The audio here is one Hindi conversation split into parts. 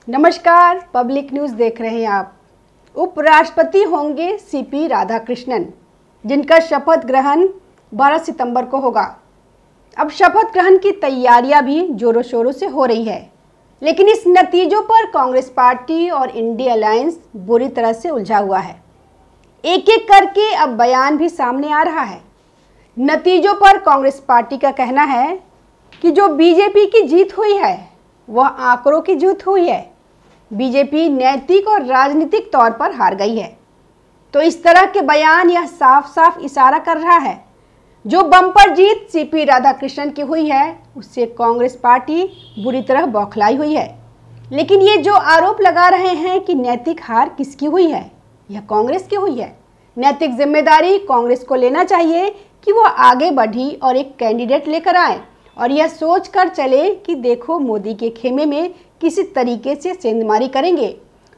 नमस्कार, पब्लिक न्यूज़ देख रहे हैं आप। उपराष्ट्रपति होंगे सीपी राधाकृष्णन, जिनका शपथ ग्रहण 12 सितंबर को होगा। अब शपथ ग्रहण की तैयारियां भी जोरों शोरों से हो रही है, लेकिन इस नतीजों पर कांग्रेस पार्टी और इंडिया अलायंस बुरी तरह से उलझा हुआ है। एक एक करके अब बयान भी सामने आ रहा है। नतीजों पर कांग्रेस पार्टी का कहना है कि जो बीजेपी की जीत हुई है वह आंकड़ों की जीत हुई है। बीजेपी नैतिक और राजनीतिक तौर पर हार गई है। तो इस तरह के बयान यह साफ साफ इशारा कर रहा है जो बम्पर जीत सीपी राधाकृष्णन की हुई है उससे कांग्रेस पार्टी बुरी तरह बौखलाई हुई है। लेकिन ये जो आरोप लगा रहे हैं कि नैतिक हार किसकी हुई है, यह कांग्रेस की हुई है। नैतिक जिम्मेदारी कांग्रेस को लेना चाहिए कि वह आगे बढ़ी और एक कैंडिडेट लेकर आए और यह सोच कर चले कि देखो मोदी के खेमे में किसी तरीके से सेंधमारी करेंगे,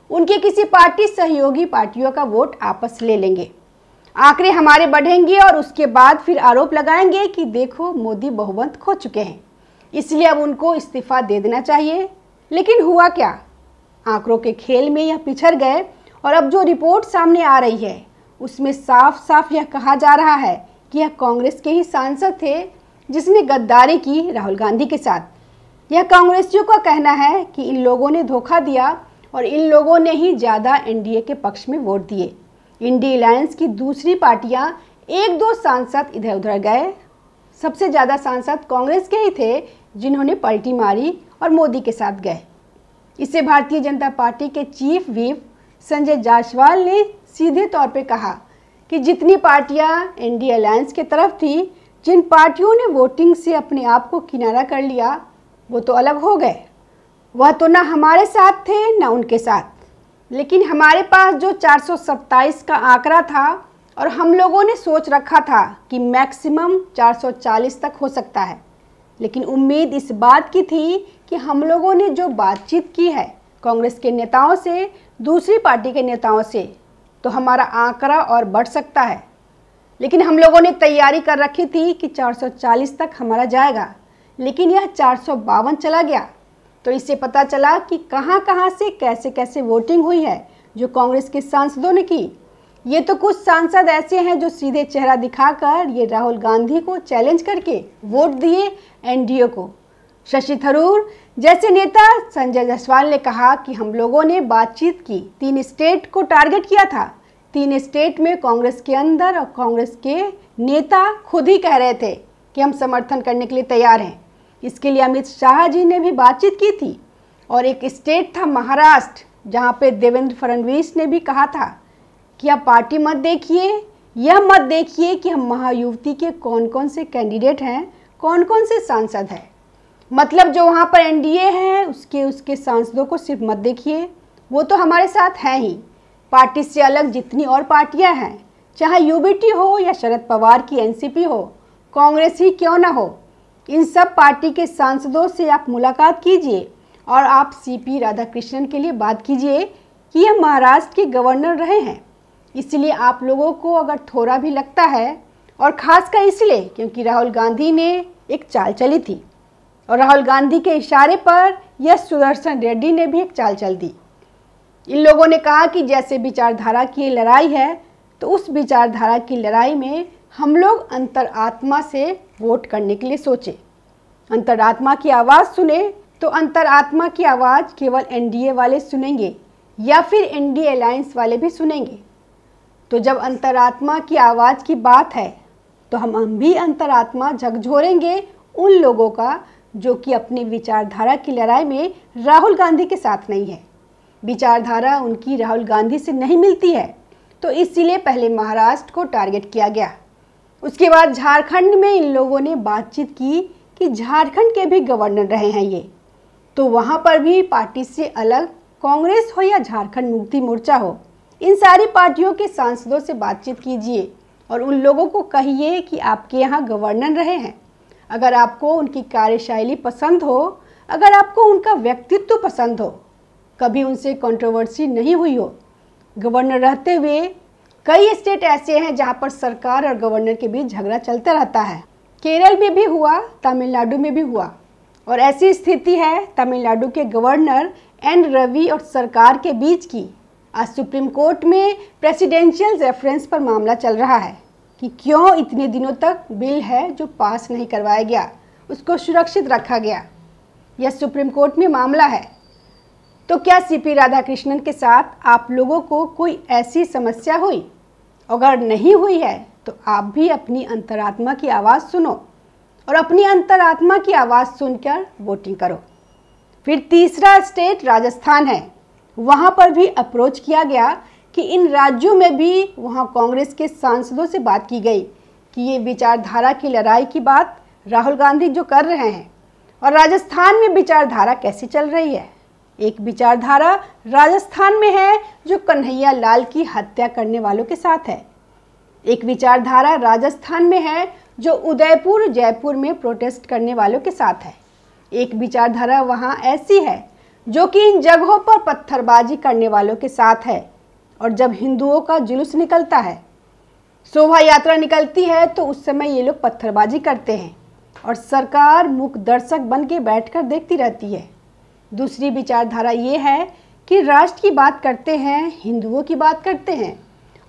उनके किसी पार्टी सहयोगी पार्टियों का वोट आपस ले लेंगे, आंकड़े हमारे बढ़ेंगे और उसके बाद फिर आरोप लगाएंगे कि देखो मोदी बहुमत खो चुके हैं, इसलिए अब उनको इस्तीफा दे देना चाहिए। लेकिन हुआ क्या? आंकड़ों के खेल में यह पिछड़ गए और अब जो रिपोर्ट सामने आ रही है उसमें साफ साफ यह कहा जा रहा है कि यह कांग्रेस के ही सांसद थे जिसने गद्दारी की राहुल गांधी के साथ। यह कांग्रेसियों का कहना है कि इन लोगों ने धोखा दिया और इन लोगों ने ही ज़्यादा एनडीए के पक्ष में वोट दिए। इंडिया अलायंस की दूसरी पार्टियां एक दो सांसद इधर उधर गए, सबसे ज़्यादा सांसद कांग्रेस के ही थे जिन्होंने पलटी मारी और मोदी के साथ गए। इससे भारतीय जनता पार्टी के चीफ व्हिप संजय जायसवाल ने सीधे तौर पर कहा कि जितनी पार्टियां इंडिया अलायंस की तरफ थी, जिन पार्टियों ने वोटिंग से अपने आप को किनारा कर लिया वो तो अलग हो गए। वह तो ना हमारे साथ थे ना उनके साथ। लेकिन हमारे पास जो 427 का आंकड़ा था और हम लोगों ने सोच रखा था कि मैक्सिमम 440 तक हो सकता है, लेकिन उम्मीद इस बात की थी कि हम लोगों ने जो बातचीत की है कांग्रेस के नेताओं से, दूसरी पार्टी के नेताओं से, तो हमारा आंकड़ा और बढ़ सकता है। लेकिन हम लोगों ने तैयारी कर रखी थी कि 440 तक हमारा जाएगा, लेकिन यह 452 चला गया। तो इससे पता चला कि कहां कहां से कैसे कैसे वोटिंग हुई है जो कांग्रेस के सांसदों ने की। ये तो कुछ सांसद ऐसे हैं जो सीधे चेहरा दिखाकर ये राहुल गांधी को चैलेंज करके वोट दिए एनडीए को। शशि थरूर जैसे नेता संजय जायसवाल ने कहा कि हम लोगों ने बातचीत की, 3 स्टेट को टारगेट किया था। 3 स्टेट में कांग्रेस के अंदर और कांग्रेस के नेता खुद ही कह रहे थे कि हम समर्थन करने के लिए तैयार हैं। इसके लिए अमित शाह जी ने भी बातचीत की थी। और एक स्टेट था महाराष्ट्र, जहां पे देवेंद्र फडणवीस ने भी कहा था कि आप पार्टी मत देखिए, यह मत देखिए कि हम महायुति के कौन कौन से कैंडिडेट हैं, कौन कौन से सांसद हैं। मतलब जो वहां पर एनडीए है उसके सांसदों को सिर्फ मत देखिए, वो तो हमारे साथ हैं ही। पार्टी से अलग जितनी और पार्टियां हैं, चाहे यूबीटी हो या शरद पवार की एनसीपी हो, कांग्रेस ही क्यों ना हो, इन सब पार्टी के सांसदों से आप मुलाकात कीजिए और आप सीपी राधाकृष्णन के लिए बात कीजिए कि यह महाराष्ट्र के गवर्नर रहे हैं। इसलिए आप लोगों को अगर थोड़ा भी लगता है, और ख़ासकर इसलिए क्योंकि राहुल गांधी ने एक चाल चली थी और राहुल गांधी के इशारे पर यह सुदर्शन रेड्डी ने भी एक चाल चल दी। इन लोगों ने कहा कि जैसे विचारधारा की लड़ाई है तो उस विचारधारा की लड़ाई में हम लोग अंतरात्मा से वोट करने के लिए सोचे। अंतरात्मा की आवाज़ सुने तो अंतरात्मा की आवाज़ केवल एनडीए वाले सुनेंगे या फिर इंडिया अलायंस वाले भी सुनेंगे। तो जब अंतरात्मा की आवाज़ की बात है तो हम भी अंतरात्मा झकझोरेंगे उन लोगों का जो कि अपनी विचारधारा की लड़ाई में राहुल गांधी के साथ नहीं है। विचारधारा उनकी राहुल गांधी से नहीं मिलती है, तो इसीलिए पहले महाराष्ट्र को टारगेट किया गया। उसके बाद झारखंड में इन लोगों ने बातचीत की कि झारखंड के भी गवर्नर रहे हैं ये, तो वहाँ पर भी पार्टी से अलग कांग्रेस हो या झारखंड मुक्ति मोर्चा हो, इन सारी पार्टियों के सांसदों से बातचीत कीजिए और उन लोगों को कहिए कि आपके यहाँ गवर्नर रहे हैं। अगर आपको उनकी कार्यशैली पसंद हो, अगर आपको उनका व्यक्तित्व पसंद हो, कभी उनसे कंट्रोवर्सी नहीं हुई हो, गवर्नर रहते हुए कई स्टेट ऐसे हैं जहां पर सरकार और गवर्नर के बीच झगड़ा चलता रहता है। केरल में भी हुआ, तमिलनाडु में भी हुआ और ऐसी स्थिति है तमिलनाडु के गवर्नर एन रवि और सरकार के बीच की आज सुप्रीम कोर्ट में प्रेसिडेंशियल रेफरेंस पर मामला चल रहा है कि क्यों इतने दिनों तक बिल है जो पास नहीं करवाया गया उसको सुरक्षित रखा गया। यह सुप्रीम कोर्ट में मामला है। तो क्या सीपी राधाकृष्णन के साथ आप लोगों को कोई ऐसी समस्या हुई? अगर नहीं हुई है तो आप भी अपनी अंतरात्मा की आवाज़ सुनो और अपनी अंतरात्मा की आवाज़ सुनकर वोटिंग करो। फिर तीसरा स्टेट राजस्थान है। वहाँ पर भी अप्रोच किया गया कि इन राज्यों में भी वहाँ कांग्रेस के सांसदों से बात की गई कि ये विचारधारा की लड़ाई की बात राहुल गांधी जो कर रहे हैं और राजस्थान में विचारधारा कैसी चल रही है। एक विचारधारा राजस्थान में है जो कन्हैया लाल की हत्या करने वालों के साथ है। एक विचारधारा राजस्थान में है जो उदयपुर जयपुर में प्रोटेस्ट करने वालों के साथ है। एक विचारधारा वहाँ ऐसी है जो कि इन जगहों पर पत्थरबाजी करने वालों के साथ है। और जब हिंदुओं का जुलूस निकलता है, शोभा यात्रा निकलती है, तो उस समय ये लोग पत्थरबाजी करते हैं और सरकार मूक दर्शक बन के बैठकर देखती रहती है। दूसरी विचारधारा ये है कि राष्ट्र की बात करते हैं, हिंदुओं की बात करते हैं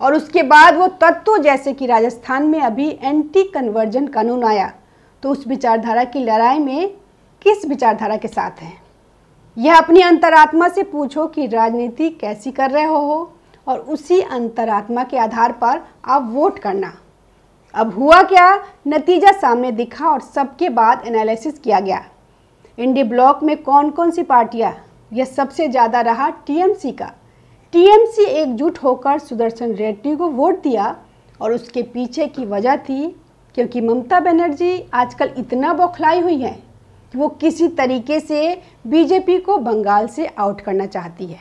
और उसके बाद वो तत्व जैसे कि राजस्थान में अभी एंटी कन्वर्जन कानून आया, तो उस विचारधारा की लड़ाई में किस विचारधारा के साथ हैं। यह अपनी अंतरात्मा से पूछो कि राजनीति कैसी कर रहे हो और उसी अंतरात्मा के आधार पर आप वोट करना। अब हुआ क्या, नतीजा सामने दिखा और सबके बाद एनालिसिस किया गया। इंडी ब्लॉक में कौन कौन सी पार्टियां, यह सबसे ज़्यादा रहा टीएमसी का। टीएमसी एकजुट होकर सुदर्शन रेड्डी को वोट दिया और उसके पीछे की वजह थी क्योंकि ममता बनर्जी आजकल इतना बौखलाई हुई है कि वो किसी तरीके से बीजेपी को बंगाल से आउट करना चाहती है।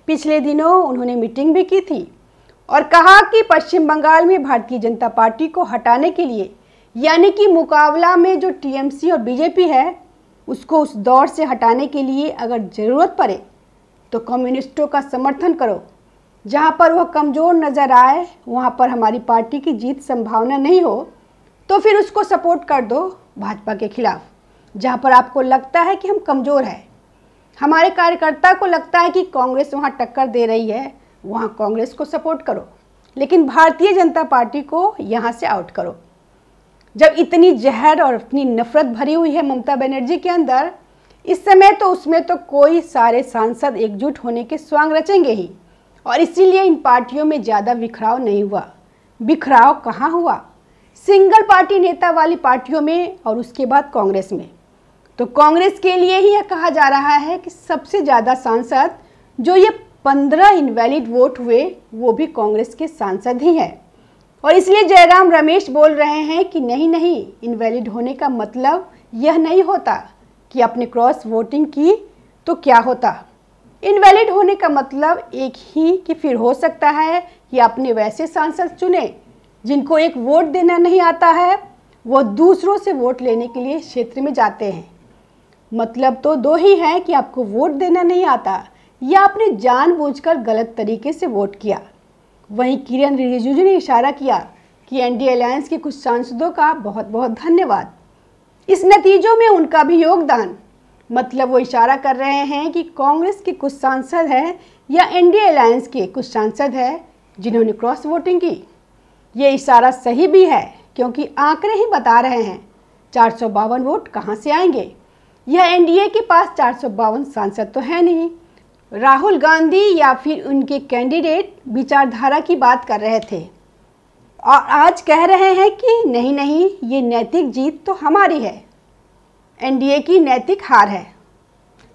पिछले दिनों उन्होंने मीटिंग भी की थी और कहा कि पश्चिम बंगाल में भारतीय जनता पार्टी को हटाने के लिए, यानी कि मुकाबला में जो टीएमसी और बीजेपी है उसको उस दौर से हटाने के लिए अगर ज़रूरत पड़े तो कम्युनिस्टों का समर्थन करो। जहाँ पर वह कमज़ोर नज़र आए, वहाँ पर हमारी पार्टी की जीत संभावना नहीं हो तो फिर उसको सपोर्ट कर दो भाजपा के खिलाफ। जहाँ पर आपको लगता है कि हम कमज़ोर हैं, हमारे कार्यकर्ता को लगता है कि कांग्रेस वहाँ टक्कर दे रही है, वहाँ कांग्रेस को सपोर्ट करो, लेकिन भारतीय जनता पार्टी को यहाँ से आउट करो। जब इतनी जहर और इतनी नफरत भरी हुई है ममता बनर्जी के अंदर इस समय, तो उसमें तो कोई सारे सांसद एकजुट होने के स्वांग रचेंगे ही और इसीलिए इन पार्टियों में ज़्यादा बिखराव नहीं हुआ। बिखराव कहाँ हुआ? सिंगल पार्टी नेता वाली पार्टियों में और उसके बाद कांग्रेस में। तो कांग्रेस के लिए ही यह कहा जा रहा है कि सबसे ज़्यादा सांसद जो ये 15 इनवैलिड वोट हुए वो भी कांग्रेस के सांसद ही हैं। और इसलिए जयराम रमेश बोल रहे हैं कि नहीं, इनवैलिड होने का मतलब यह नहीं होता कि आपने क्रॉस वोटिंग की तो क्या होता। इनवैलिड होने का मतलब एक ही कि फिर हो सकता है कि आपने वैसे सांसद चुने जिनको एक वोट देना नहीं आता है, वो दूसरों से वोट लेने के लिए क्षेत्र में जाते हैं। मतलब तो दो ही है कि आपको वोट देना नहीं आता या आपने जानबूझकर गलत तरीके से वोट किया। वहीं किरण रिजिजू ने इशारा किया कि एनडीए अलायंस के कुछ सांसदों का बहुत बहुत धन्यवाद, इस नतीजों में उनका भी योगदान। मतलब वो इशारा कर रहे हैं कि कांग्रेस के कुछ सांसद हैं या एनडीए अलायंस के कुछ सांसद हैं जिन्होंने क्रॉस वोटिंग की। ये इशारा सही भी है क्योंकि आंकड़े ही बता रहे हैं 452 वोट कहाँ से आएंगे। यह एनडीए के पास 452 सांसद तो है नहीं। राहुल गांधी या फिर उनके कैंडिडेट विचारधारा की बात कर रहे थे और आज कह रहे हैं कि नहीं, ये नैतिक जीत तो हमारी है, एनडीए की नैतिक हार है।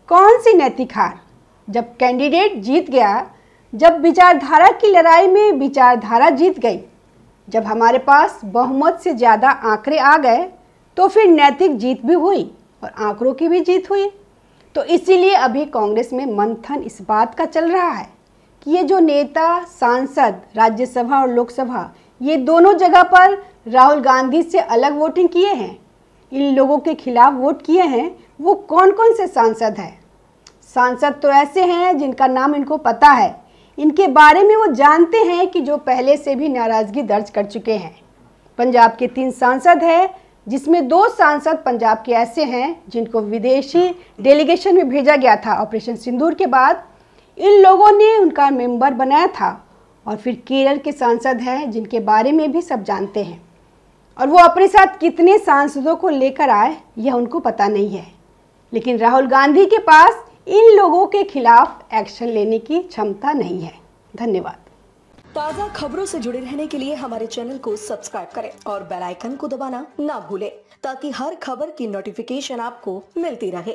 कौन सी नैतिक हार? जब कैंडिडेट जीत गया, जब विचारधारा की लड़ाई में विचारधारा जीत गई, जब हमारे पास बहुमत से ज़्यादा आंकड़े आ गए तो फिर नैतिक जीत भी हुई और आंकड़ों की भी जीत हुई। तो इसीलिए अभी कांग्रेस में मंथन इस बात का चल रहा है कि ये जो नेता, सांसद, राज्यसभा और लोकसभा, ये दोनों जगह पर राहुल गांधी से अलग वोटिंग किए हैं, इन लोगों के खिलाफ वोट किए हैं, वो कौन कौन से सांसद हैं। सांसद तो ऐसे हैं जिनका नाम इनको पता है, इनके बारे में वो जानते हैं कि जो पहले से भी नाराज़गी दर्ज कर चुके हैं। पंजाब के 3 सांसद हैं, जिसमें 2 सांसद पंजाब के ऐसे हैं जिनको विदेशी डेलीगेशन में भेजा गया था ऑपरेशन सिंदूर के बाद। इन लोगों ने उनका मेंबर बनाया था। और फिर केरल के सांसद हैं जिनके बारे में भी सब जानते हैं, और वो अपने साथ कितने सांसदों को लेकर आए यह उनको पता नहीं है। लेकिन राहुल गांधी के पास इन लोगों के खिलाफ एक्शन लेने की क्षमता नहीं है। धन्यवाद। ताज़ा खबरों से जुड़े रहने के लिए हमारे चैनल को सब्सक्राइब करें और बेल आइकन को दबाना ना भूलें, ताकि हर खबर की नोटिफिकेशन आपको मिलती रहे।